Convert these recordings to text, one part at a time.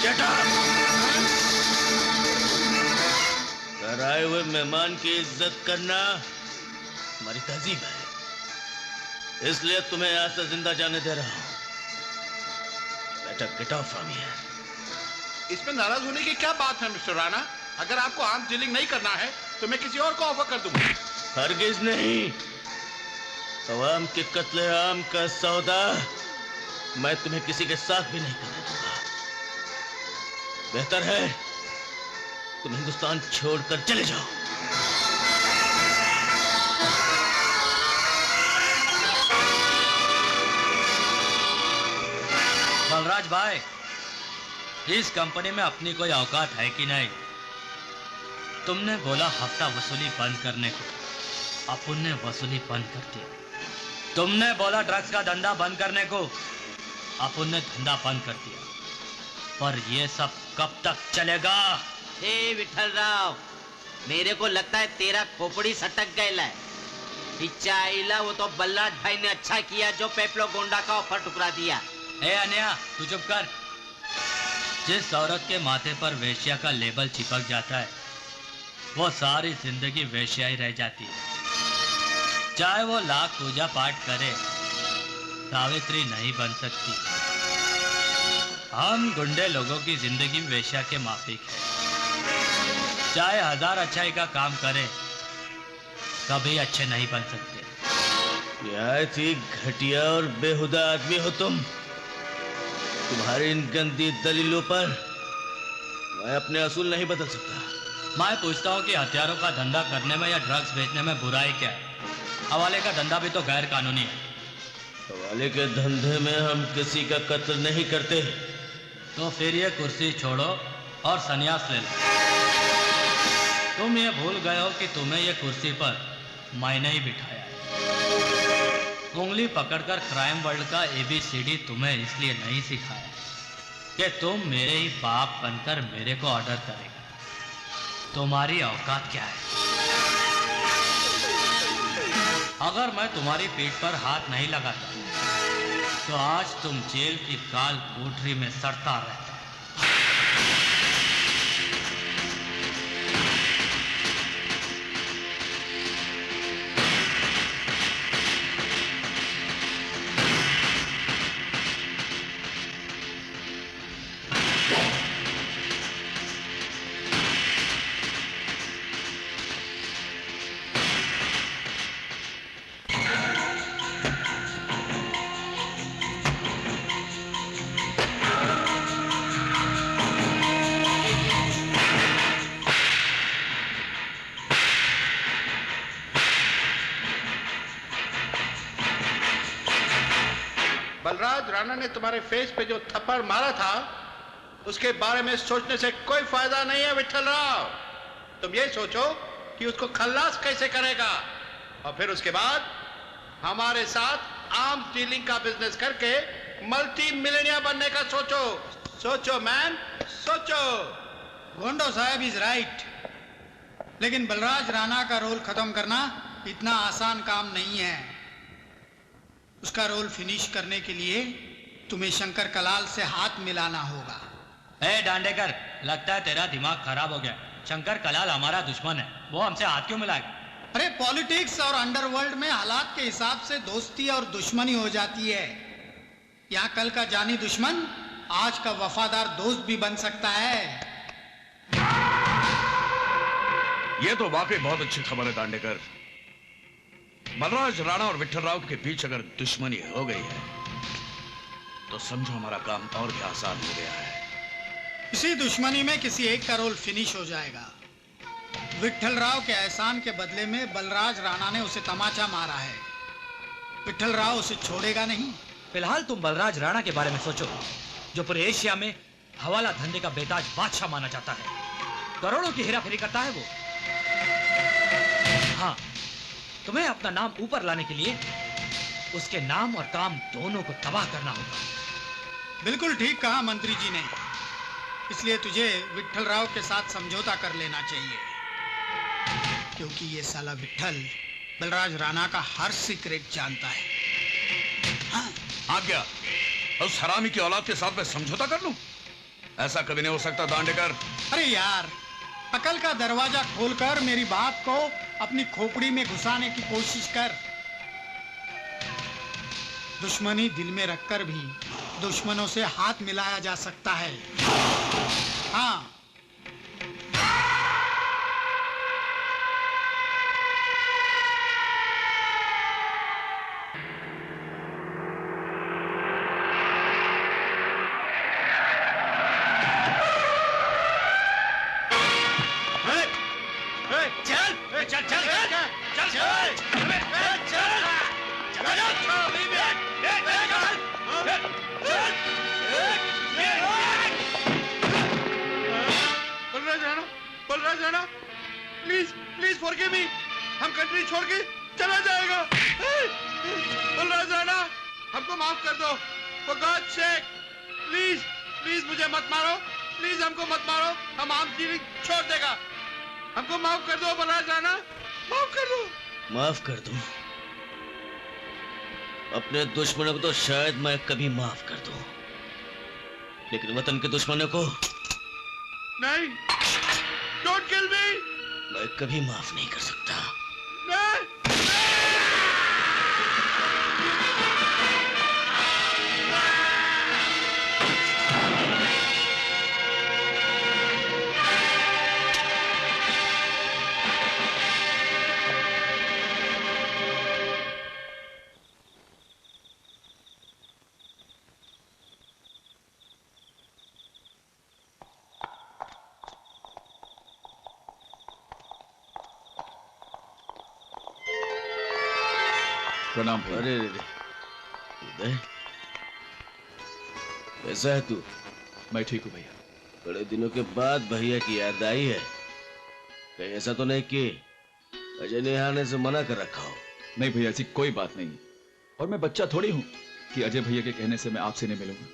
Shut up! घर आए हुए मेहमान की इज्जत करना हमारी तहजीब है, इसलिए तुम्हें यहाँ से जिंदा जाने दे रहा हूँ। बेटा गेट आउट फ्रॉम हियर। इसमें नाराज होने की क्या बात है मिस्टर राणा? अगर आपको आर्म्स डीलिंग नहीं करना है तो मैं किसी और को ऑफर कर दूंगा। हरगिज नहीं। अवाम के कत्ले आम का सौदा मैं तुम्हें किसी के साथ भी नहीं करने दूंगा। बेहतर है तुम हिंदुस्तान छोड़कर चले जाओ। बलराज भाई, इस कंपनी में अपनी कोई औकात है कि नहीं? तुमने बोला हफ्ता वसूली बंद करने को, अपन ने वसूली बंद कर दिया। तुमने बोला ड्रग्स का धंधा बंद करने को, अपन ने धंधा बंद कर दिया। पर ये सब कब तक चलेगा? विठल राव, मेरे को लगता है तेरा खोपड़ी सटक गया है। पिच्चा आईला वो तो बलराज भाई ने अच्छा किया जो पेपलो गोंडा का ऑफर टुकरा दिया। ए अन्या, तू चुप कर। जिस औरत के माथे पर वेश्या का लेबल चिपक जाता है वो सारी जिंदगी वेश्या ही रह जाती है। चाहे वो लाख पूजा पाठ करे, सावित्री नहीं बन सकती। हम गुंडे लोगों की जिंदगी वेश्या के माफिक है। चाहे 1000 अच्छाई का काम करे, कभी अच्छे नहीं बन सकते। निहायत ही घटिया और बेहुदा आदमी हो तुम। तुम्हारी इन गंदी दलीलों पर मैं अपने असूल नहीं बदल सकता। मैं पूछता हूँ कि हथियारों का धंधा करने में या ड्रग्स बेचने में बुराई क्या है? हवाले का धंधा भी तो गैर कानूनी है। हवाले के धंधे में हम किसी का कत्ल नहीं करते। तो फिर ये कुर्सी छोड़ो और संन्यास ले लो। तुम ये भूल गए हो कि तुम्हें ये कुर्सी पर मैंने ही बिठाया है। उंगली पकड़कर क्राइम वर्ल्ड का ABCD तुम्हें इसलिए नहीं सिखाया कि तुम मेरे ही बाप बनकर मेरे को ऑर्डर करेगा। तुम्हारी औकात क्या है? अगर मैं तुम्हारी पीठ पर हाथ नहीं लगाता तो आज तुम जेल की काल कोठरी में सड़ता रहता। बलराज राणा ने तुम्हारे फेस पे जो थप्पड़ मारा था उसके बारे में सोचने से कोई फायदा नहीं है विठल राव। तुम ये सोचो कि उसको खल्लास कैसे करेगा और फिर उसके बाद हमारे साथ आर्म्स डीलिंग का बिजनेस करके मल्टी मिलियनियर बनने का सोचो। सोचो मैन, सोचो। गोंडो साहब इज राइट, लेकिन बलराज राणा का रोल खत्म करना इतना आसान काम नहीं है। उसका रोल फिनिश करने के लिए तुम्हें शंकर कलाल से हाथ मिलाना होगा। ए डांडेकर, लगता है तेरा दिमाग खराब हो गया। शंकर कलाल हमारा दुश्मन है, वो हमसे हाथ क्यों मिलाएगा? अरे पॉलिटिक्स और अंडरवर्ल्ड में हालात के हिसाब से दोस्ती और दुश्मनी हो जाती है। यहाँ कल का जानी दुश्मन आज का वफादार दोस्त भी बन सकता है। ये तो वाकई बहुत अच्छी खबर है दांडेकर। बलराज राणा और विठल राव के बीच अगर दुश्मनी हो गई है तो समझो हमारा काम और भी आसान हो गया है। इसी दुश्मनी में किसी एक का रोल फिनिश हो जाएगा। विठल राव के एहसान के बदले में बलराज राणा ने उसे तमाचा मारा है। विठल राव उसे छोड़ेगा नहीं। फिलहाल तुम बलराज राणा के बारे में सोचो, जो पूरे एशिया में हवाला धंधे का बेताज बादशाह माना जाता है। करोड़ों की हेराफेरी करता है वो। हाँ, तुम्हें अपना नाम ऊपर लाने के लिए उसके नाम और काम दोनों को तबाह करना होगा। बिल्कुल ठीक कहा मंत्री जी ने। इसलिए तुझे विठल राव के साथ समझौता कर लेना चाहिए, क्योंकि ये साला विठल बलराज राणा का हर सीक्रेट जानता है। हाँ? आज्ञा, उस हरामी की औलाद के साथ मैं समझौता कर लूं? ऐसा कभी नहीं हो सकता दांडेकर। अरे यार, अकल का दरवाजा खोलकर मेरी बात को अपनी खोपड़ी में घुसाने की कोशिश कर। दुश्मनी दिल में रखकर भी दुश्मनों से हाथ मिलाया जा सकता है। हाँ, Balraj Rana, please please forgive me. हम कंट्री छोड़ के चला जाएगा। बलराज राणा, हमको माफ कर दो। For God sake, please please मुझे मत मारो, प्लीज हमको मत मारो। हम आमगिरी छोड़ देगा। हमको माफ कर दो बलराज राणा, माफ कर दो। माफ कर दूं? अपने दुश्मनों को तो शायद मैं कभी माफ कर दूं, लेकिन वतन के दुश्मनों को नहीं, डोंट किल मी। मैं कभी माफ नहीं कर सकता। नहीं। प्रणाम भैया। अरे रे, उदय, कैसा है तू? मैं ठीक हूँ भैया। बड़े दिनों के बाद भैया की याद आई है। कहीं ऐसा तो नहीं कि अजय ने आने से मना कर रखा हो? नहीं भैया, ऐसी कोई बात नहीं। और मैं बच्चा थोड़ी हूँ कि अजय भैया के कहने से मैं आपसे नहीं मिलूंगा।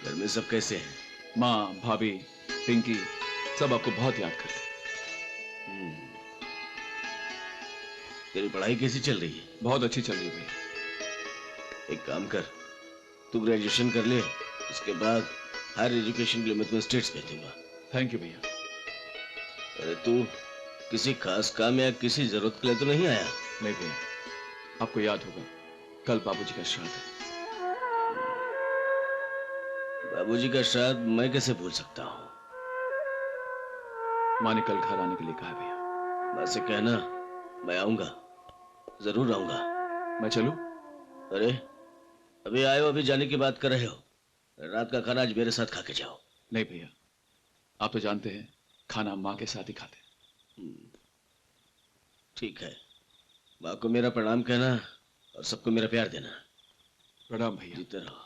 घर में सब कैसे हैं? माँ, भाभी, पिंकी सब आपको बहुत याद करते हैं। तेरी पढ़ाई कैसी चल रही है? बहुत अच्छी चल रही है भैया। एक काम कर, तू ग्रेजुएशन कर ले, उसके बाद हायर एजुकेशन के लिए मैं तुम्हें स्टेट्स भेज दूंगा। थैंक यू भैया। अरे तू किसी खास काम या किसी जरूरत के लिए तो नहीं आया? नहीं भैया, आपको याद होगा कल बाबूजी का श्राद्ध है। बाबूजी का श्राद्ध मैं कैसे भूल सकता हूँ? माँ ने कल घर आने के लिए कहा है भैया। माँ से कहना मैं आऊंगा, जरूर आऊंगा। मैं चलूं? अरे अभी आए हो, अभी जाने की बात कर रहे हो? रात का खाना आज मेरे साथ खा के जाओ। नहीं भैया, आप तो जानते हैं खाना माँ के साथ ही खाते हैं। ठीक है, माँ को मेरा प्रणाम कहना और सबको मेरा प्यार देना। प्रणाम भैया। जीते रहो।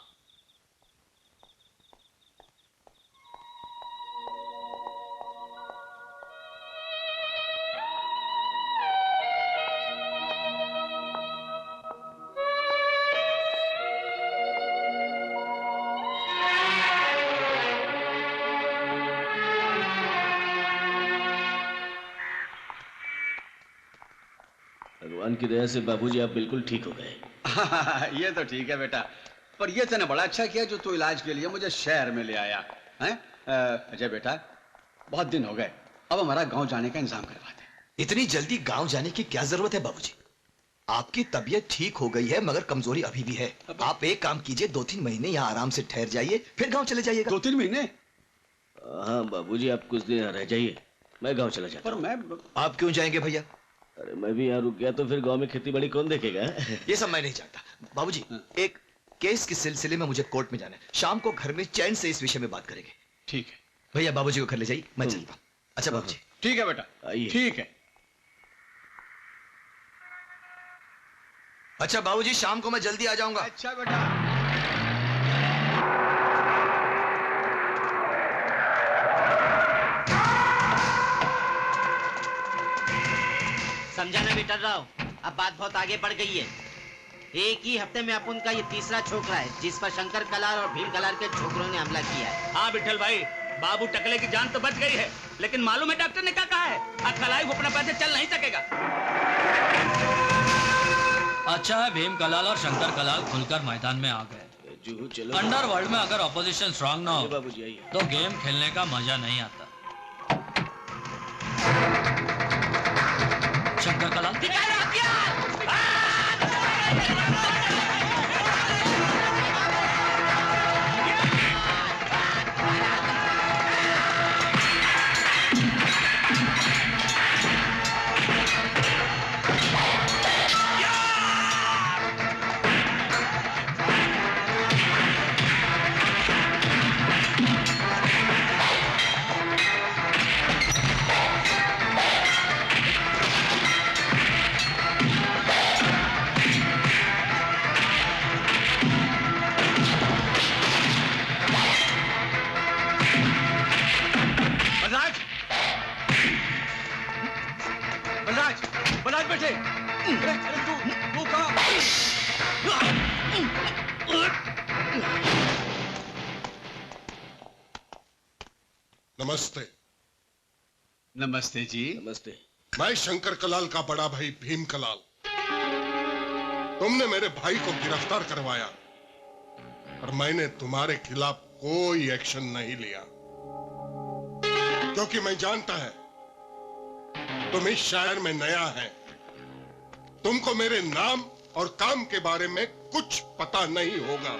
भगवान की दया से बाबूजी आप बिल्कुल ठीक हो गए। ये तो ठीक है बेटा, पर ये तूने बड़ा अच्छा किया जो तू इलाज के लिए मुझे शहर में ले आया हैं। अजय बेटा, बहुत दिन हो गए, अब हमारा गांव जाने का इंतजाम करवा दे। इतनी जल्दी गांव जाने की क्या जरूरत है बाबूजी? आपकी तबीयत ठीक हो गई है मगर कमजोरी अभी भी है। आप एक काम कीजिए, 2-3 महीने यहाँ आराम से ठहर जाइए, फिर गांव चले जाइएगा। 2-3 महीने? हाँ बाबूजी, आप कुछ दिन यहाँ रह जाइए, मैं गांव चला जाता पर हूँ। मैं आप क्यों जाएंगे भैया? अरे मैं भी यहाँ रुक गया तो फिर गांव में खेती बाड़ी कौन देखेगा? ये सब मैं नहीं जानता। बाबूजी, एक केस के सिलसिले में मुझे कोर्ट में जाना है। शाम को घर में चैन से इस विषय में बात करेंगे। ठीक है भैया, बाबूजी को घर ले जाइए, मैं चलता हूँ। अच्छा बाबूजी। ठीक है बेटा, आइए। ठीक है। अच्छा बाबूजी, शाम को मैं जल्दी आ जाऊंगा। अच्छा बेटा। समझा ना विठल राव, अब बात बहुत आगे बढ़ गई है। एक ही हफ्ते में अपन का ये तीसरा छोकरा है जिस पर शंकर कलार और भीम कलार के छोकरों ने हमला किया है। हाँ विठल भाई, बाबू टकले की जान तो बच गई है, लेकिन मालूम है डॉक्टर ने क्या कहा है? अखलाई घुटने पर से चल नहीं सकेगा। अच्छा है भीम कलाल और शंकर कलाल खुलकर मैदान में आ गए। जूहू चलो। अंडरवर्ल्ड में अगर ऑपोजिशन स्ट्रांग ना हो बाबूजी आइए। तो गेम खेलने का मजा नहीं आता। शंकर कलाल नमस्ते। नमस्ते जी। नमस्ते। मैं शंकर कलाल का बड़ा भाई भीम कलाल। तुमने मेरे भाई को गिरफ्तार करवाया और मैंने तुम्हारे खिलाफ कोई एक्शन नहीं लिया, क्योंकि मैं जानता है तुम इस शहर में नया है, तुमको मेरे नाम और काम के बारे में कुछ पता नहीं होगा।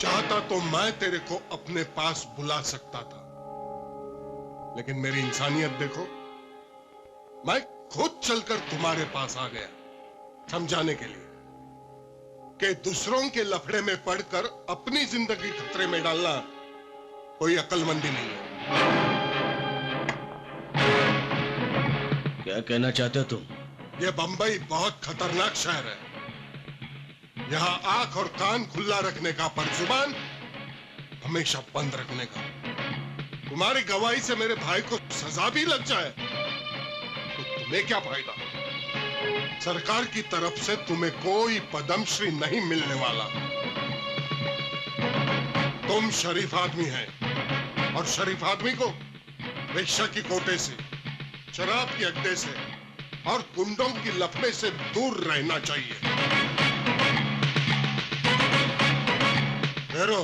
चाहता तो मैं तेरे को अपने पास बुला सकता था, लेकिन मेरी इंसानियत देखो, मैं खुद चलकर तुम्हारे पास आ गया समझाने के लिए कि दूसरों के लफड़े में पड़कर अपनी जिंदगी खतरे में डालना कोई अक्लमंदी नहीं है। क्या कहना चाहते हो तुम? यह बंबई बहुत खतरनाक शहर है। यहां आंख और कान खुला रखने का, पर जुबान हमेशा बंद रखने का। तुम्हारी गवाही से मेरे भाई को सजा भी लग जाए तो तुम्हें क्या फायदा? सरकार की तरफ से तुम्हें कोई पद्मश्री नहीं मिलने वाला। तुम शरीफ आदमी हैं, और शरीफ आदमी को रिक्शा की कोटे से, शराब के अड्डे से और गुंडों की लफड़े से दूर रहना चाहिए। हेरो,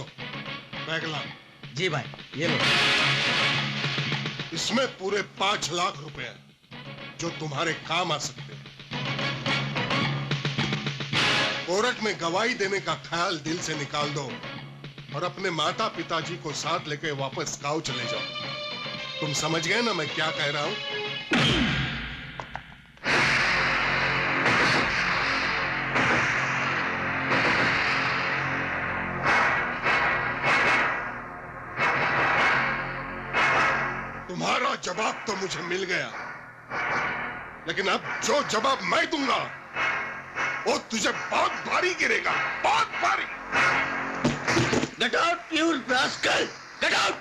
बैग ला। जी भाई, ये लो। इसमें पूरे 5 लाख रुपए हैं जो तुम्हारे काम आ सकते हैं। कोर्ट में गवाही देने का ख्याल दिल से निकाल दो और अपने माता पिताजी को साथ लेके वापस गांव चले जाओ। तुम समझ गए ना मैं क्या कह रहा हूं? तुम्हारा जवाब तो मुझे मिल गया, लेकिन अब जो जवाब मैं दूंगा वो तुझे बहुत भारी गिरेगा, बहुत भारी। Get out, you rascal! Get out!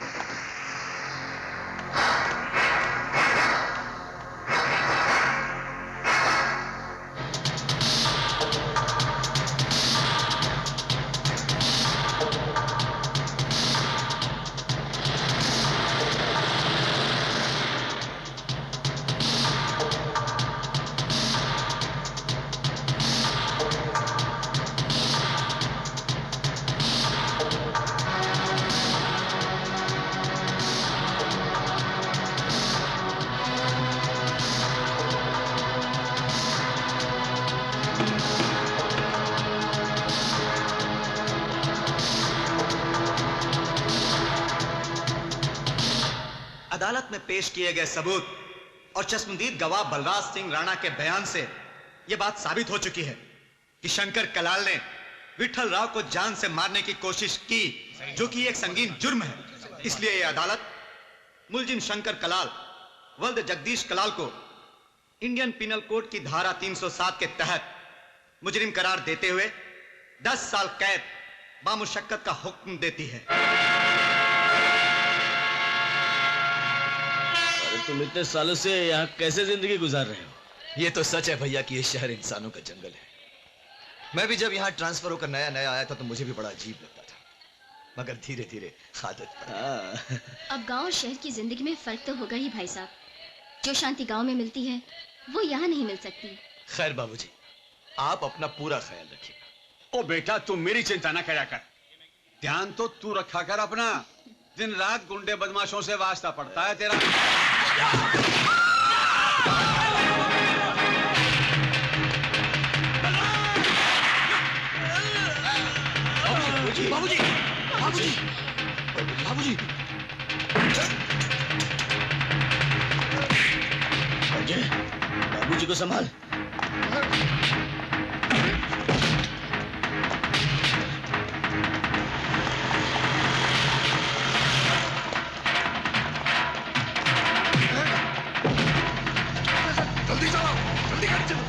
अदालत में पेश किए गए सबूत और चश्मदीद गवाह बलराज सिंह राणा के बयान से यह बात साबित हो चुकी है कि शंकर कलाल ने विठल राव को जान से मारने की कोशिश की, जो कि एक संगीन जुर्म है। इसलिए यह अदालत मुलजिम शंकर कलाल वल्द जगदीश कलाल को इंडियन पिनल कोड की धारा 307 के तहत मुजरिम करार देते हुए 10 साल कैद बामुशक्कत का हुक्म देती है। तुम इतने सालों से यहाँ कैसे जिंदगी गुजार रहे हो? ये तो सच है भैया कि ये शहर इंसानों का जंगल है। मैं भी जब यहाँ ट्रांसफर होकर नया नया आया था तो मुझे भी बड़ा अजीब लगता था, मगर धीरे धीरे आदत पड़ गई। अब गांव और शहर की जिंदगी में फर्क तो होगा ही भाई साहब। जो शांति गांव में मिलती है वो यहाँ नहीं मिल सकती। खैर बाबूजी, आप अपना पूरा ख्याल रखिएगा। ओ बेटा तुम मेरी चिंता ना करा कर, ध्यान तो तू रखा कर अपना। दिन रात गुंडे बदमाशों से वास्ता पड़ता है तेरा। बाबूजी, बाबूजी, बाबूजी, बाबूजी। अजय, बाबूजी को संभाल। जल्दी चलाओ, जल्दी गाड़ी चलो।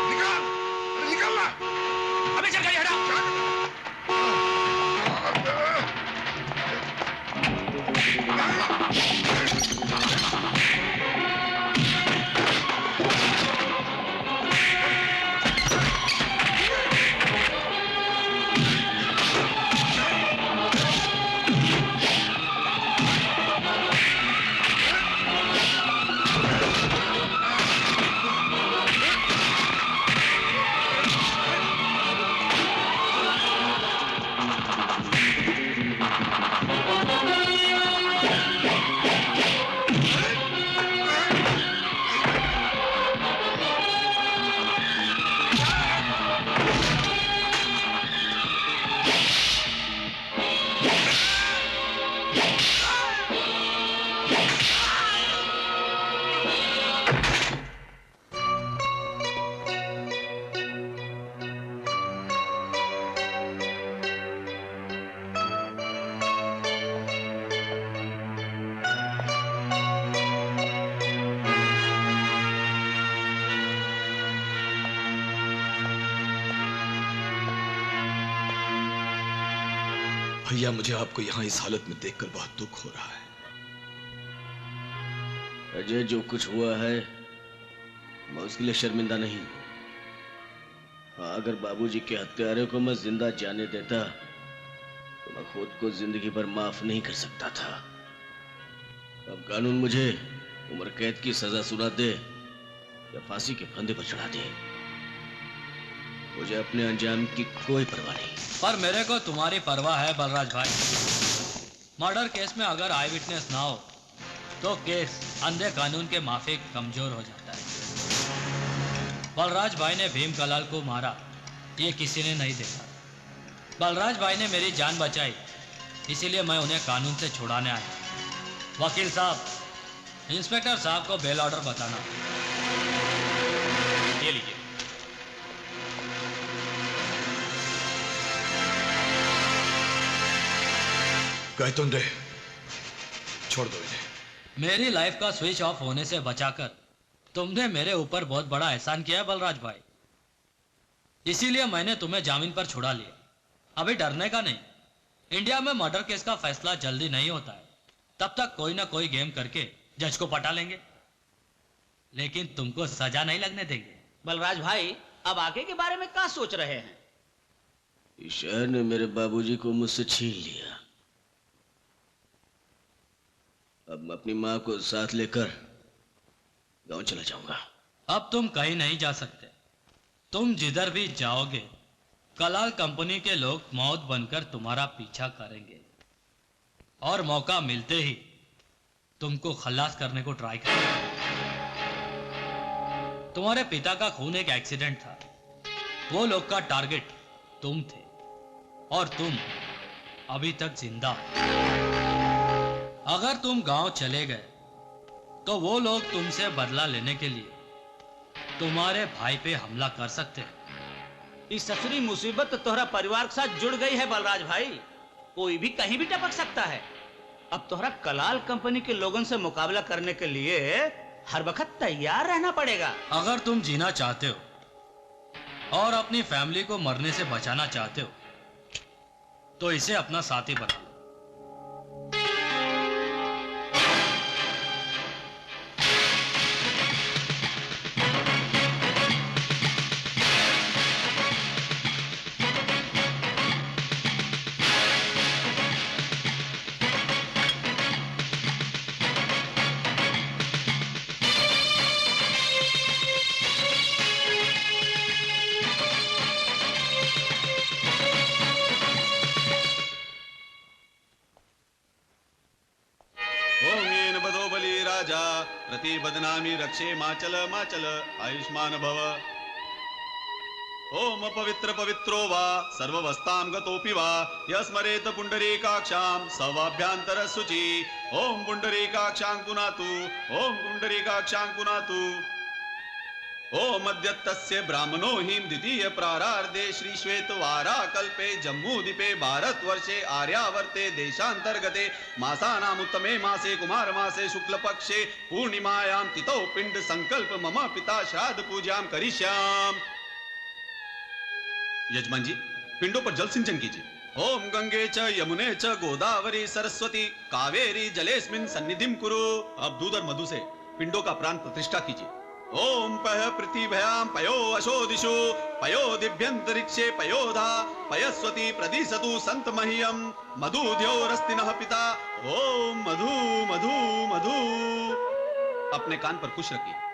निकाल, अरे निकालना। अबे चल गाड़ी हटा। भैया, मुझे आपको यहाँ इस हालत में देखकर बहुत दुख हो रहा है। अजय, जो कुछ हुआ है मैं उसके लिए शर्मिंदा नहीं हूं। हाँ, अगर बाबूजी के हत्यारे को मैं जिंदा जाने देता तो मैं खुद को जिंदगी भर माफ नहीं कर सकता था। अब कानून मुझे उम्र कैद की सजा सुना दे या फांसी के फंदे पर चढ़ा दे, मुझे अपने अंजाम की कोई परवाह नहीं। पर मेरे को तुम्हारी परवाह है बलराज भाई। मर्डर केस में अगर आई विटनेस ना हो तो केस अंधे कानून के माफिक कमजोर हो जाता है। बलराज भाई ने भीम कलाल को मारा ये किसी ने नहीं देखा। बलराज भाई ने मेरी जान बचाई, इसीलिए मैं उन्हें कानून से छुड़ाने आया। वकील साहब, इंस्पेक्टर साहब को बेल ऑर्डर बताना। ये लीजिए। गायतुंडे, छोड़ दो इन्हें। मेरी लाइफ का स्विच ऑफ होने से बचाकर तुमने मेरे ऊपर बहुत बड़ा एहसान किया है बलराज भाई, इसीलिए मैंने तुम्हें जामीन पर छुड़ा लिया। अभी डरने का नहीं। इंडिया में मर्डर केस का फैसला जल्दी नहीं होता है, तब तक कोई ना कोई गेम करके जज को पटा लेंगे, लेकिन तुमको सजा नहीं लगने देंगे। बलराज भाई, अब आगे के बारे में क्या सोच रहे हैं? इस शहर ने मेरे बाबूजी को मुझसे छीन लिया। अब मैं अपनी माँ को साथ लेकर गांव चला जाऊंगा। अब तुम कहीं नहीं जा सकते। तुम जिधर भी जाओगे कलाल कंपनी के लोग मौत बनकर तुम्हारा पीछा करेंगे और मौका मिलते ही तुमको खल्लास करने को ट्राई करेंगे। तुम्हारे पिता का खून एक एक्सीडेंट था, वो लोग का टारगेट तुम थे और तुम अभी तक जिंदा हो। अगर तुम गांव चले गए तो वो लोग तुमसे बदला लेने के लिए तुम्हारे भाई पे हमला कर सकते हैं। इस ससुरी मुसीबत तोहरा परिवार के साथ जुड़ गई है बलराज भाई, कोई भी कहीं भी टपक सकता है। अब तोहरा कलाल कंपनी के लोगों से मुकाबला करने के लिए हर वक्त तैयार रहना पड़ेगा। अगर तुम जीना चाहते हो और अपनी फैमिली को मरने से बचाना चाहते हो तो इसे अपना साथी बना लो। प्रतिबदनामि रक्षे माचल माचल आयुष्मान भव। ओम पवित्र पवित्रो वा सर्ववस्थां गतोऽपि वा यस्मरेत पुंडरीकाक्षां सवाभ्यंतर शुचि। ओम पुंडरीकाक्षां पुनातु, ओम पुंडरीकाक्षां पुनातु। ओम अद्यतस्य ब्राह्मणो हिम द्वितीय प्रारार्धे श्री श्वेतवारा कल्पे जम्मूद्वीपे भारतवर्षे आर्यावर्ते देशांतर्गते मासानाम् उत्तमे मासे कुमार मासे शुक्ल पक्षे पूर्णिमायां तिथौ पिंड संकल्प मम पिता श्राद्ध पूजां करिष्यामि। यजमान जी, पिंडों पर जल सिंचन कीजिए। ओम गंगे च यमुने च गोदावरी सरस्वती कावेरी जलेस्मिन् सन्निधिं कुरु। अब दूध और मधु से पिंडों का प्राण प्रतिष्ठा कीजिए। ओम पह पृथिव्यां पयो अशोदिषु पयो दिव्यंतरिक्षे पयोधा पयस्वती प्रदिशतु संत मह्यं मधुद्योरस्ति नः पिता। ओम मधु मधु मधु। अपने कान पर खुश रखिए।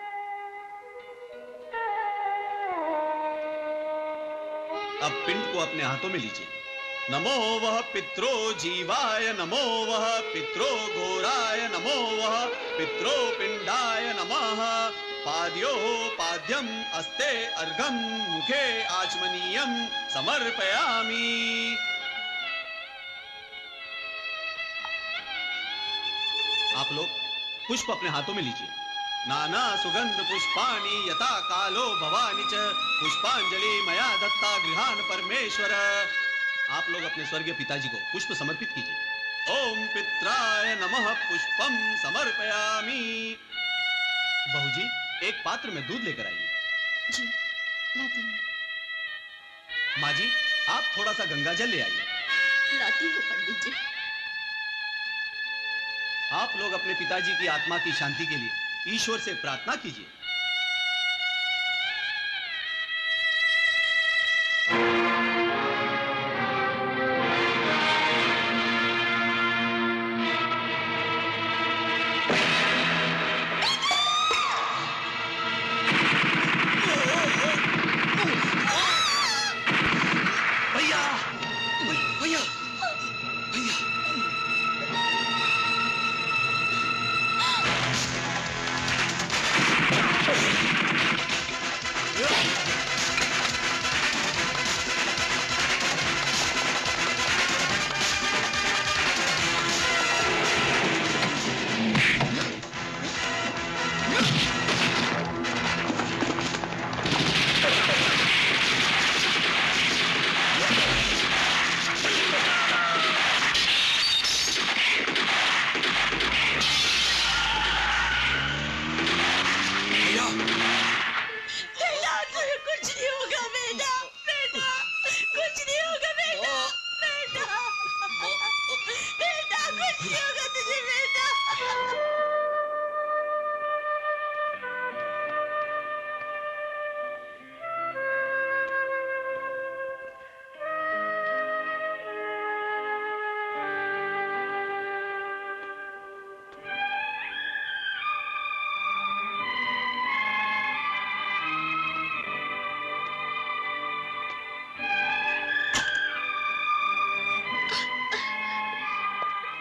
अब पिंड को अपने हाथों में लीजिए। नमो वह पित्रो जीवाय, नमो वह पित्रो घोराय, नमो वह पित्रो पिंडाय नमः। पाद्यो पाद्यम अस्ते अर्घम मुखे आचमनीयम समर्पयामि। आप लोग पुष्प अपने हाथों में लीजिए। नाना सुगंध पुष्पाणि यथा कालो भवानी च पुष्पांजलि मया दत्ता गृहान परमेश्वर। आप लोग अपने स्वर्गीय पिताजी को पुष्प समर्पित कीजिए। ओम पित्राय नमः पुष्पम समर्पयामि। बहू जी, एक पात्र में दूध लेकर आइए। जी, लाती हूँ। माँ जी, आप थोड़ा सा गंगा जल ले आइए। लाती हूँ पंडित जी। आप लोग अपने पिताजी की आत्मा की शांति के लिए ईश्वर से प्रार्थना कीजिए।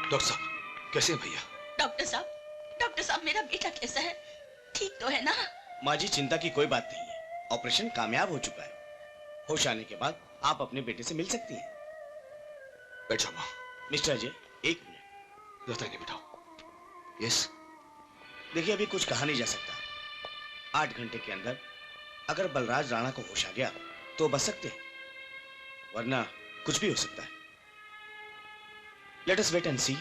डॉक्टर साहब, कैसे हैं भैया? डॉक्टर साहब मेरा बेटा कैसा है? ठीक तो है ना? माँ जी, चिंता की कोई बात नहीं है। ऑपरेशन कामयाब हो चुका है। होश आने के बाद आप अपने बेटे से मिल सकती हैं। बैठ जाओ माँ। मिस्टर अजय, एक मिनट। रहता नहीं बेटा। यस। देखिए, अभी कुछ कहा नहीं जा सकता। 8 घंटे के अंदर अगर बलराज राणा को होश आ गया तो बच सकते हैं, वरना कुछ भी हो सकता है। लेट अस वेट एंड सी।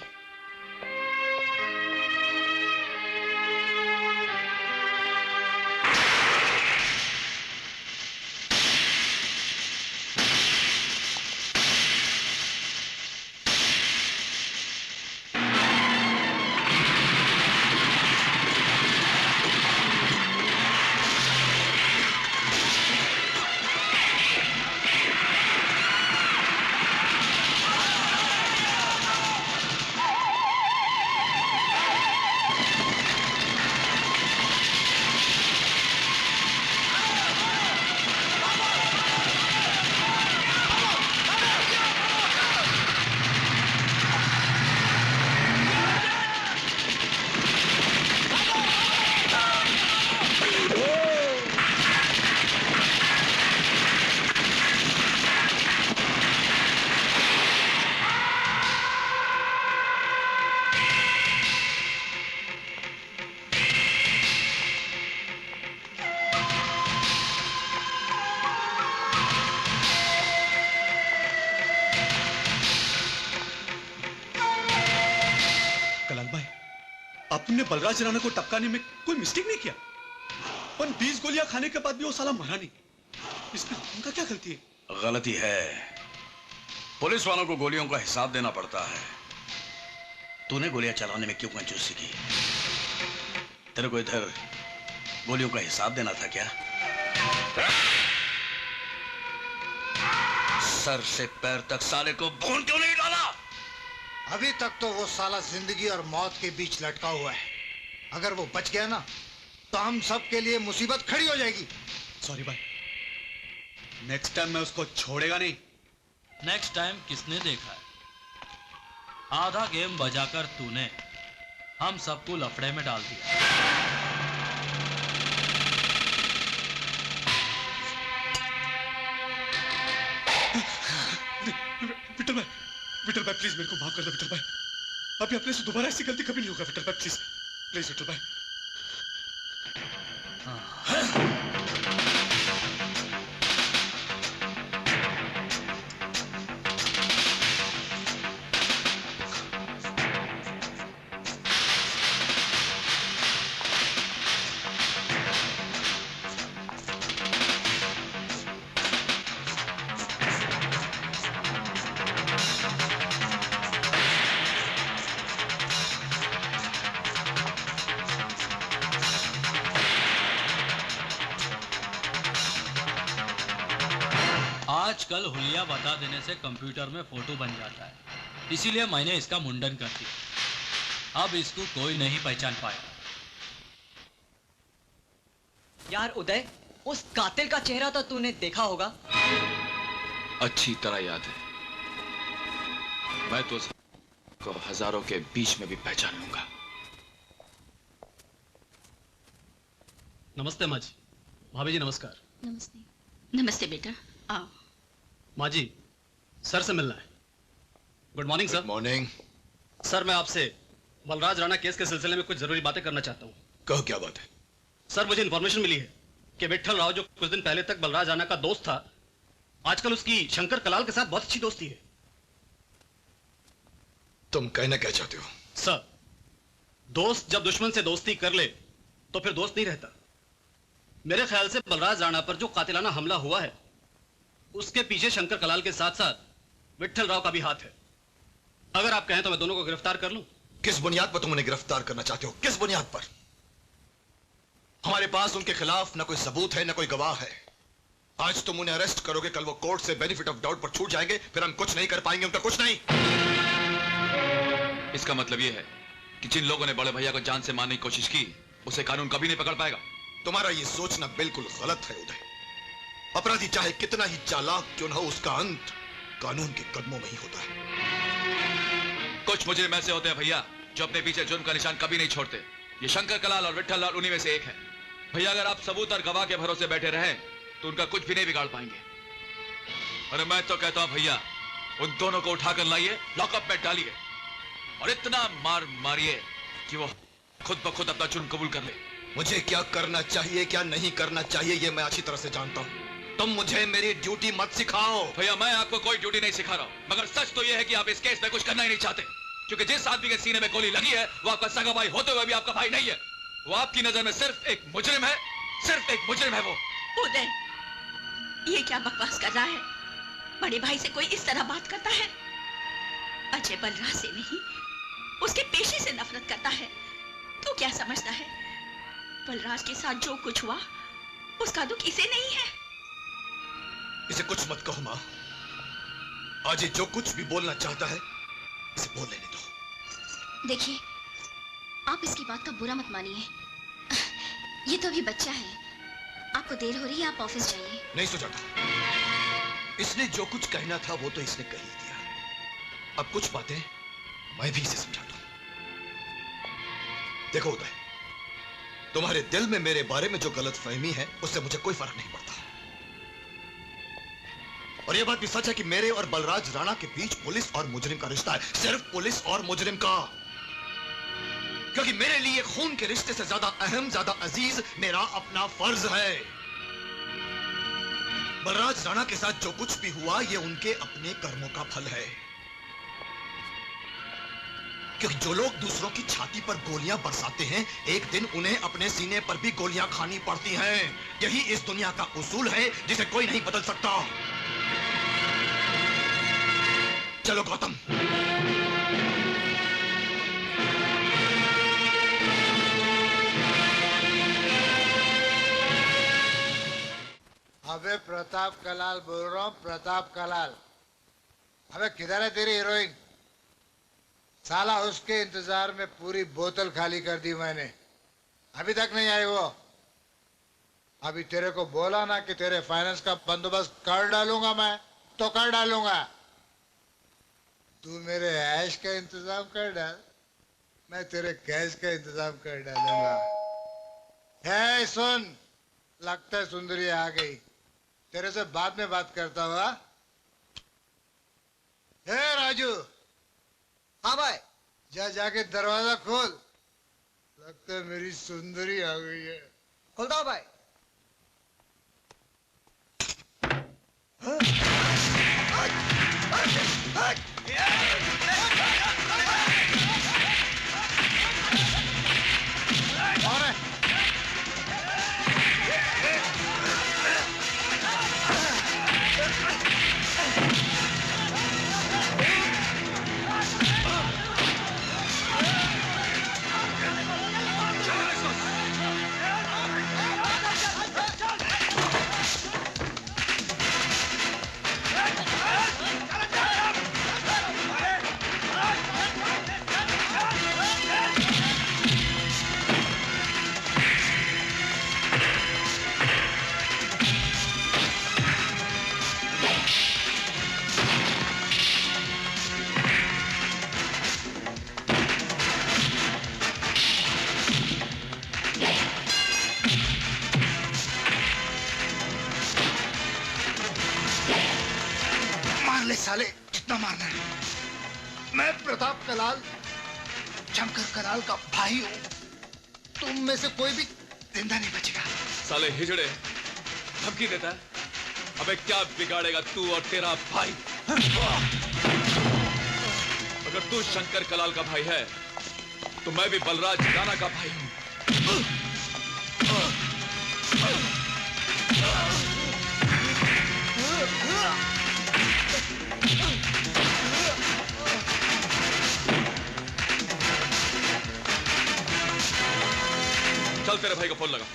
बलराज राणा को टपकाने में कोई मिस्टेक नहीं किया? पर 20 गोलियां खाने के बाद भी वो साला मरा नहीं। इसमें उनका क्या गलती है? गलती है, पुलिस वालों को गोलियों का हिसाब देना पड़ता है। तूने गोलियां चलाने में क्यों कंजूसी की? तेरे को इधर गोलियों का हिसाब देना था क्या? सर से पैर तक साले को भून क्यों नहीं डाला? अभी तक तो वो साला जिंदगी और मौत के बीच लटका हुआ है। अगर वो बच गया ना तो हम सब के लिए मुसीबत खड़ी हो जाएगी। सॉरी भाई, नेक्स्ट टाइम मैं उसको छोड़ेगा नहीं। नेक्स्ट टाइम किसने देखा है? आधा गेम बजाकर तूने हम सबको लफड़े में डाल दिया। विठल भाई प्लीज मेरे को माफ कर दो विठल भाई। अभी अपने से दोबारा ऐसी गलती कभी नहीं होगा विठल भाई, प्लीज प्लीज विठल भाई। आजकल हुलिया बता देने से कंप्यूटर में फोटो बन जाता है, इसीलिए मैंने इसका मुंडन कर दिया। अब इसको कोई नहीं पहचान पाया। यार उदय, उस कातिल का चेहरा तो तूने देखा होगा। अच्छी तरह याद है। मैं तो को हजारों के बीच में भी पहचान लूंगा। नमस्ते माँ जी। भाभी जी नमस्कार। नमस्ते। नमस्ते बेटा, आओ। माँ जी, सर से मिलना है। Good morning sir. Morning. Sir मैं आपसे बलराज राणा केस के सिलसिले में कुछ जरूरी बातें करना चाहता हूँ। कहो क्या बात है? सर मुझे इन्फॉर्मेशन मिली है कि विठल राव जो कुछ दिन पहले तक बलराज राणा का दोस्त था, आजकल उसकी शंकर कलाल के साथ बहुत अच्छी दोस्ती है। तुम कहना क्या चाहते हो? सर, दोस्त जब दुश्मन से दोस्ती कर ले तो फिर दोस्त नहीं रहता। मेरे ख्याल से बलराज राणा पर जो कातिलाना हमला हुआ है उसके पीछे शंकर कलाल के साथ साथ विठल राव का भी हाथ है। अगर आप कहें तो मैं दोनों को गिरफ्तार कर लूं। किस बुनियाद पर तुम उन्हें गिरफ्तार करना चाहते हो? किस बुनियाद पर? हमारे पास उनके खिलाफ न कोई सबूत है न कोई गवाह है। आज तुम उन्हें अरेस्ट करोगे, कल वो कोर्ट से बेनिफिट ऑफ डाउट पर छूट जाएंगे, फिर हम कुछ नहीं कर पाएंगे, उनका कुछ नहीं। इसका मतलब यह है कि जिन लोगों ने बड़े भैया को जान से मारने की कोशिश की उसे कानून कभी नहीं पकड़ पाएगा। तुम्हारा ये सोचना बिल्कुल गलत है उदय। अपराधी चाहे कितना ही चालाक क्यों न हो, उसका अंत कानून के कदमों में ही होता है। कुछ मुजरिम ऐसे होते हैं भैया जो अपने पीछे जुर्म का निशान कभी नहीं छोड़ते। ये शंकर कलाल और विठल लाल उन्हीं में से एक है। भैया अगर आप सबूत और गवाह के भरोसे बैठे रहे तो उनका कुछ भी नहीं बिगाड़ पाएंगे। अरे मैं तो कहता हूं भैया, उन दोनों को उठाकर लाइए, लॉकअप में डालिए और इतना मार मारिए कि वो खुद ब खुद अपना जुर्म कबूल कर ले। मुझे क्या करना चाहिए क्या नहीं करना चाहिए ये मैं अच्छी तरह से जानता हूं। तुम मुझे मेरी ड्यूटी मत सिखाओ। भैया मैं आपको कोई ड्यूटी नहीं सिखा रहा हूं, मगर सच तो यह है कि आप इस केस में कुछ करना ही नहीं चाहते, क्योंकि जिस आदमी के सीने में गोली लगी है वो आपका सगा भाई होते हुए भी आपका भाई नहीं है। वो आपकी नजर में सिर्फ एक मुजरिम है, सिर्फ एक मुजरिम है वो। उदय, ये क्या बकवास कर रहा है? बड़े भाई से कोई इस तरह बात करता है? अजय बलराज से नहीं, उसके पेशे से नफरत करता है। तू क्या समझता है? बलराज के साथ जो कुछ हुआ उसका दुख इसे नहीं है। इसे कुछ मत कहो मां। आज ये जो कुछ भी बोलना चाहता है इसे बोल लेने दो। देखिए, आप इसकी बात का बुरा मत मानिए। ये तो अभी बच्चा है। आपको देर हो रही है, आप ऑफिस जाइए। नहीं सुजाता, इसने जो कुछ कहना था वो तो इसने कह ही दिया। अब कुछ बातें मैं भी इसे समझा दूं। देखो उदय, तुम्हारे दिल में मेरे बारे में जो गलतफहमी है उससे मुझे कोई फर्क नहीं पड़ता। और यह बात भी सच है कि मेरे और बलराज राणा के बीच पुलिस और मुजरिम का रिश्ता है, सिर्फ पुलिस और मुजरिम का। क्योंकि मेरे लिए खून के रिश्ते से ज्यादा अहम, ज्यादा अजीज मेरा अपना फर्ज है। बलराज राणा के साथ जो कुछ भी हुआ ये उनके अपने कर्मों का फल है। क्योंकि जो लोग दूसरों की छाती पर गोलियां बरसाते हैं, एक दिन उन्हें अपने सीने पर भी गोलियां खानी पड़ती हैं। यही इस दुनिया का उसूल है जिसे कोई नहीं बदल सकता। चलो गौतम। अबे प्रताप कलाल बोल रहा हूँ, प्रताप कलाल। अबे किधर है तेरी हीरोइन? साला उसके इंतजार में पूरी बोतल खाली कर दी मैंने, अभी तक नहीं आई वो। अभी तेरे को बोला ना कि तेरे फाइनेंस का बंदोबस्त कर डालूंगा मैं, तो कर डालूंगा। तू मेरे ऐश का इंतजाम कर डाल, मैं तेरे कैश का इंतजाम कर डालूंगा। है सुन, लगता है सुंदरी आ गई, तेरे से बाद में बात करता हुआ। हे राजू। हाँ भाई। जा जाके दरवाजा खोल, लगता है मेरी सुंदरी आ गई है। खोलता हूँ भाई। साले कितना मारना है? मैं प्रताप कलाल, शंकर कलाल का भाई हूँ। तुम में से कोई भी जिंदा नहीं बचेगा। साले हिजड़े धमकी देता है? अबे क्या बिगाड़ेगा तू और तेरा भाई? अगर तू शंकर कलाल का भाई है तो मैं भी बलराज राणा का भाई हूँ। चल तेरे भाई को फोन लगा।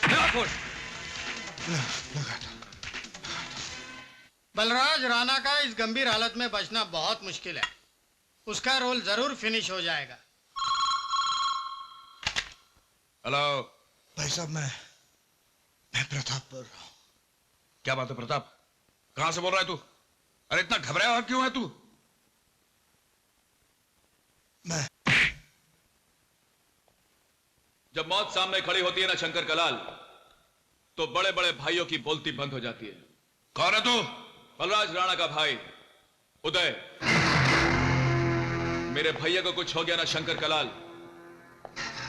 लगा फोन। बलराज राणा का इस गंभीर हालत में बचना बहुत मुश्किल है। उसका रोल जरूर फिनिश हो जाएगा। हेलो भाई साहब, मैं प्रताप बोल रहा हूँ। क्या बात है प्रताप? कहां से बोल रहा है तू? अरे इतना घबराया हुआ क्यों है तू? मैं जब मौत सामने खड़ी होती है ना शंकर कलाल, तो बड़े बड़े भाइयों की बोलती बंद हो जाती है। कौन है तू? बलराज राणा का भाई उदय। मेरे भैया को कुछ हो गया ना शंकर कलाल,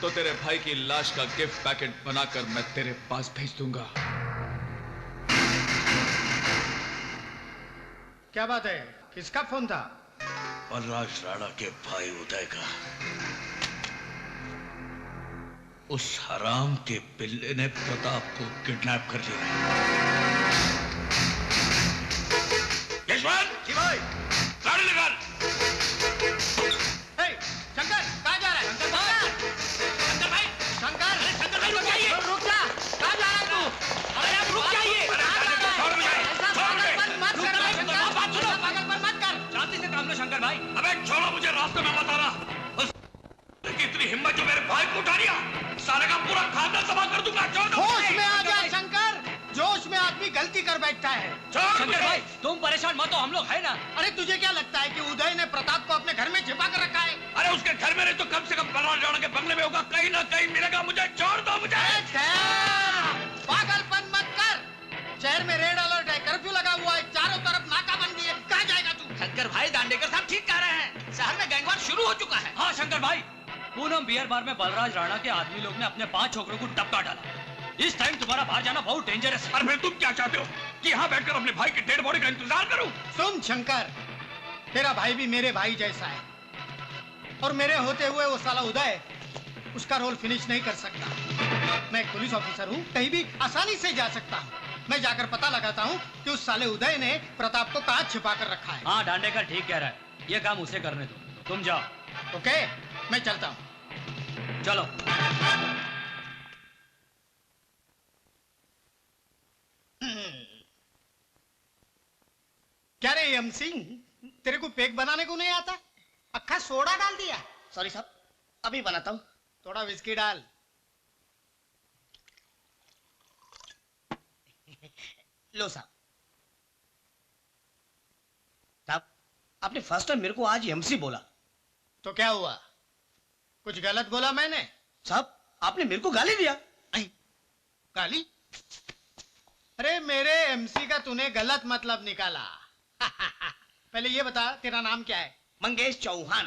तो तेरे भाई की लाश का गिफ्ट पैकेट बनाकर मैं तेरे पास भेज दूंगा। क्या बात है? किसका फोन था? बलराज राणा के भाई उदय का। उस हराम के पिल्ले ने प्रताप को किडनैप कर लिया। यशवंत! जी भाई। गाड़ी निकाल। शंकर कहाँ जा रहा है? शंकर भाई, शंकर भाई, शंकर भाई रुक जाइए। रुक जा। कहाँ जा रहा है तू? अरे आप रुक जाइए। पागलपन मत कर। शांति से काम लो शंकर भाई। अबे छोड़ो मुझे, रास्ते में मत आना। इतनी हिम्मत जो मेरे भाई को उठा लिया, सारे का पूरा खानदान तबाह कर दूंगा। होश में आ जा शंकर, जोश में आदमी गलती कर बैठता है। शंकर भाई तुम परेशान मत हो, हम लोग है ना। अरे तुझे क्या लगता है कि उदय ने प्रताप को अपने घर में छिपा कर रखा है? अरे उसके घर में नहीं तो कम से कम बलराज राणा के बंगले में होगा। कहीं ना कहीं मिलेगा। मुझे छोड़ दो मुझे। पागलपन मत कर। शहर में रेड अलर्ट है, कर्फ्यू लगा हुआ है, चारों तरफ नाकाबंदी है। कहाँ जाएगा तू? शंकर भाई, दांडेकर साहब ठीक कह रहे हैं, शहर में गैंगवार शुरू हो चुका है। हाँ शंकर भाई, पूनम बियर बार में बलराज राणा के आदमी लोग ने अपने 5 छोकरों को डपका डाला। इस टाइम तुम्हारा बाहर जाना बहुत डेंजरस है। और फिर तुम क्या चाहते हो कि यहाँ बैठकर अपने भाई की डेड बॉडी का इंतजार करूं? सुन शंकर, तेरा भाई भी मेरे भाई जैसा है। और मेरे होते हुए वो साला उदय उसका रोल फिनिश नहीं कर सकता। मैं एक पुलिस ऑफिसर हूँ, कहीं भी आसानी से जा सकता हूँ। मैं जाकर पता लगाता हूँ कि उस साले उदय ने प्रताप को कहाँ छिपा कर रखा है। हाँ दांडेकर ठीक कह रहा है, ये काम उसे करने दो, तुम जाओ। ओके, मैं चलता हूँ। चलो। क्या रे एमसी, तेरे को पेक बनाने को नहीं आता? अक्खा सोडा डाल दिया। सॉरी साहब, अभी बनाता हूँ। थोड़ा विस्की डाल। लो साहब। साहब, आपने फर्स्ट टाइम मेरे को आज एमसी बोला। तो क्या हुआ? कुछ गलत बोला मैंने? साहब, आपने मेरे को गाली दिया। गाली? अरे मेरे एमसी का तूने गलत मतलब निकाला। पहले ये बता, तेरा नाम क्या है? मंगेश चौहान।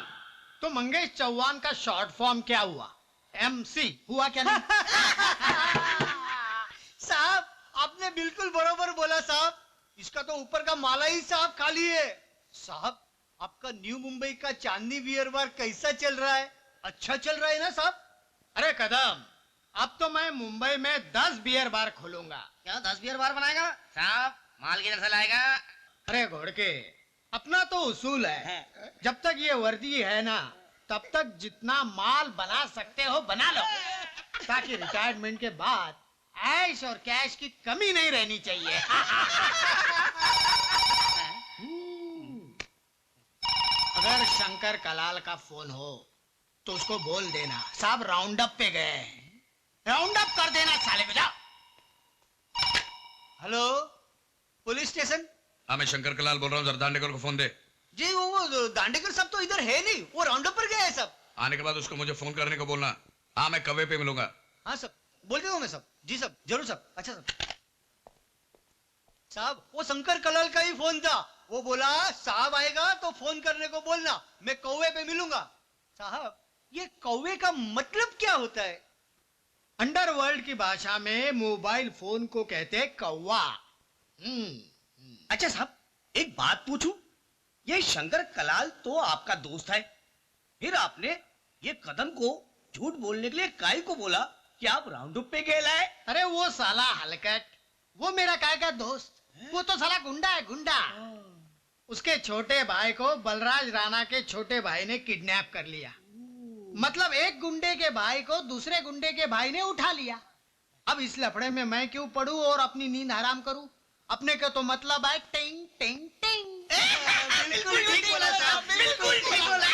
तो मंगेश चौहान का शॉर्ट फॉर्म क्या हुआ? एमसी हुआ क्या नहीं? साहब, आपने बिल्कुल बरोबर बोला साहब। इसका तो ऊपर का माला ही साहब खाली है। साहब, आपका न्यू मुंबई का चांदनी बियर बार कैसा चल रहा है? अच्छा चल रहा है ना साहब? अरे कदम, अब तो मैं मुंबई में 10 बियर बार खोलूंगा। क्या 10 बियर बार बनाएगा? साहब, माल किधर से लाएगा? अरे घोड़के, अपना तो उसूल है, जब तक ये वर्दी है ना, तब तक जितना माल बना सकते हो बना लो, ताकि रिटायरमेंट के बाद ऐश और कैश की कमी नहीं रहनी चाहिए। अगर शंकर कलाल का फोन हो तो उसको बोल देना साहब राउंड अप पे गए, राउंड अप कर देना साले को। जाओ। Hello, police station. हाँ, मैं शंकर कलाल बोल रहा हूँ, जरा दांडेकर को फोन दे। जी वो दांडेकर साहब तो इधर है नहीं, वो राउंड अप पर गया है सब। आने के बाद उसको मुझे फोन करने को बोलना। हाँ, मैं कवे पे मिलूंगा। हाँ सब, बोल देता हूँ मैं सब। जी सब, जरूर सब। अच्छा सब। साहब, वो शंकर कलाल का ही फोन था, वो बोला साहब आएगा तो फोन करने को बोलना, मैं कौवे पे मिलूंगा। साहब, ये कौवे का मतलब क्या होता है? अंडरवर्ल्ड की भाषा में मोबाइल फोन को कहते हैं कौवा। अच्छा साहब, एक बात पूछूं? ये शंकर कलाल तो आपका दोस्त है, फिर आपने ये कदम को झूठ बोलने के लिए काहे को बोला कि आप राउंड अप पे गए लाए? अरे वो साला हलकट, वो मेरा काय का दोस्त, वो तो साला गुंडा है, गुंडा। उसके छोटे भाई को बलराज राणा के छोटे भाई ने किडनैप कर लिया। मतलब एक गुंडे के भाई को दूसरे गुंडे के भाई ने उठा लिया। अब इस लफड़े में मैं क्यों पढ़ूं और अपनी नींद हराम करूं? अपने का तो मतलब है टिंग टिंग टिंग। बिल्कुल ठीक बोला साहब, बिल्कुल ठीक बोला।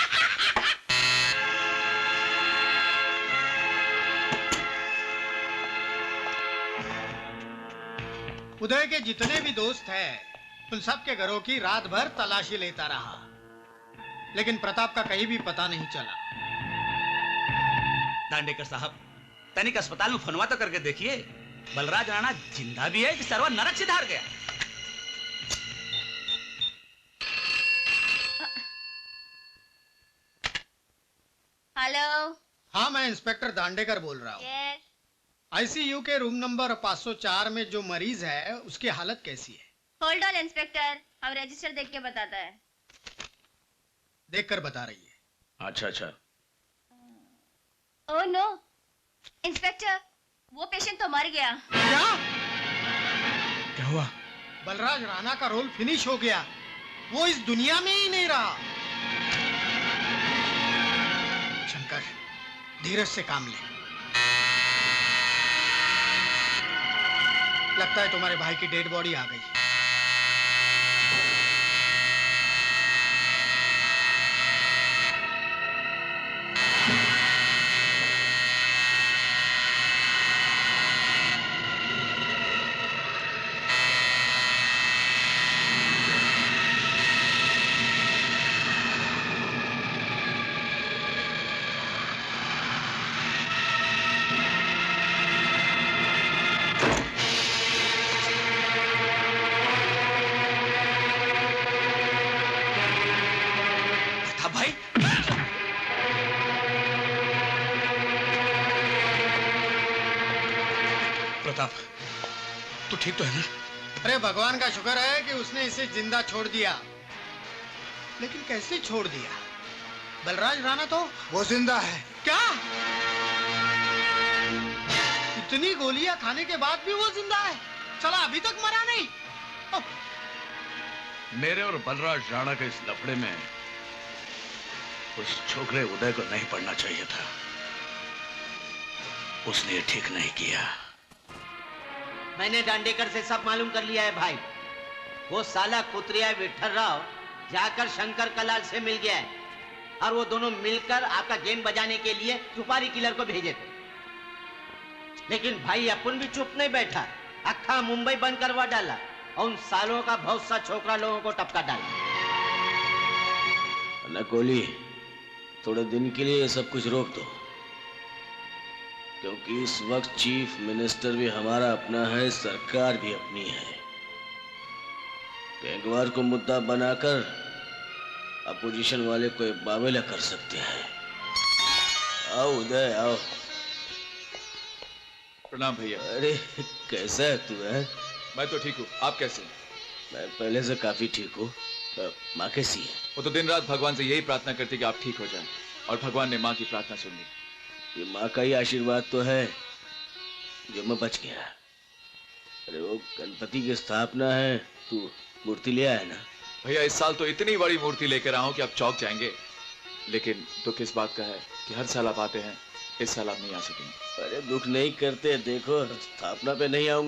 उदय के जितने भी दोस्त हैं, उन सब के घरों की रात भर तलाशी लेता रहा, लेकिन प्रताप का कहीं भी पता नहीं चला। दांडेकर साहब, तनिक अस्पताल में फोनवा तो करके देखिए, बलराज राणा जिंदा भी है कि सरवा नरक से धार गया। हेलो। हाँ, मैं इंस्पेक्टर दांडेकर बोल रहा हूँ। यस। आईसीयू के रूम नंबर 504 में जो मरीज है उसकी हालत कैसी है? होल्ड ऑन इंस्पेक्टर, हम रजिस्टर देख के बताता है। देखकर बता रही है। अच्छा अच्छा। ओह नो इंस्पेक्टर, वो पेशेंट तो मर गया। क्या हुआ? बलराज राणा का रोल फिनिश हो गया, वो इस दुनिया में ही नहीं रहा। शंकर, धीरज से काम ले। लगता है तुम्हारे भाई की डेड बॉडी आ गई। प्रताप, तू ठीक तो है ना? अरे भगवान का शुक्र है कि उसने इसे जिंदा छोड़ दिया। लेकिन कैसे छोड़ दिया? बलराज राणा तो वो जिंदा है। क्या? इतनी गोलियां खाने के बाद भी वो जिंदा है? चला अभी तक मरा नहीं। मेरे और बलराज राणा के इस लफड़े में उस छोकरे उदय को नहीं पड़ना चाहिए था। उसने ये ठीक नहीं किया। मैंने दांडेकर से सब मालूम कर लिया है भाई। वो साला कुतरिया विठल राव जाकर शंकर कलाल से मिल गया है और वो दोनों मिलकर आपका गेम बजाने के लिए सुपारी किलर को भेजे थे। लेकिन भाई अपन भी चुप नहीं बैठा, अक्खा मुंबई बंद करवा डाला और उन सालों का बहुत सा छोकरा लोगों को टपका डाला। न कोहली, थोड़े दिन के लिए ये सब कुछ रोक दो, क्योंकि इस वक्त चीफ मिनिस्टर भी हमारा अपना है, सरकार भी अपनी है। गैंगवार को मुद्दा बनाकर अपोजिशन वाले को बावेला कर सकते हैं। आओ उदय, आओ। प्रणाम भैया। अरे कैसा है तू? है मैं तो ठीक हूँ, आप कैसे? मैं पहले से काफी ठीक हूँ। माँ कैसी है? वो तो दिन रात भगवान से यही प्रार्थना करती कि आप ठीक हो जाएं, और भगवान ने माँ की प्रार्थना सुन ली। ये माँ का ही आशीर्वाद तो है जो मैं बच गया। अरे वो गणपति की स्थापना है, तू मूर्ति ले आया ना? भैया इस साल तो इतनी बड़ी मूर्ति लेकर आऊं कि आप चौक जाएंगे, लेकिन दुख इस बात का है कि हर साल आप आते हैं, इस साल आप नहीं आ सकेंगे। अरे दुख नहीं करते, देखो स्थापना पे नहीं आऊंगा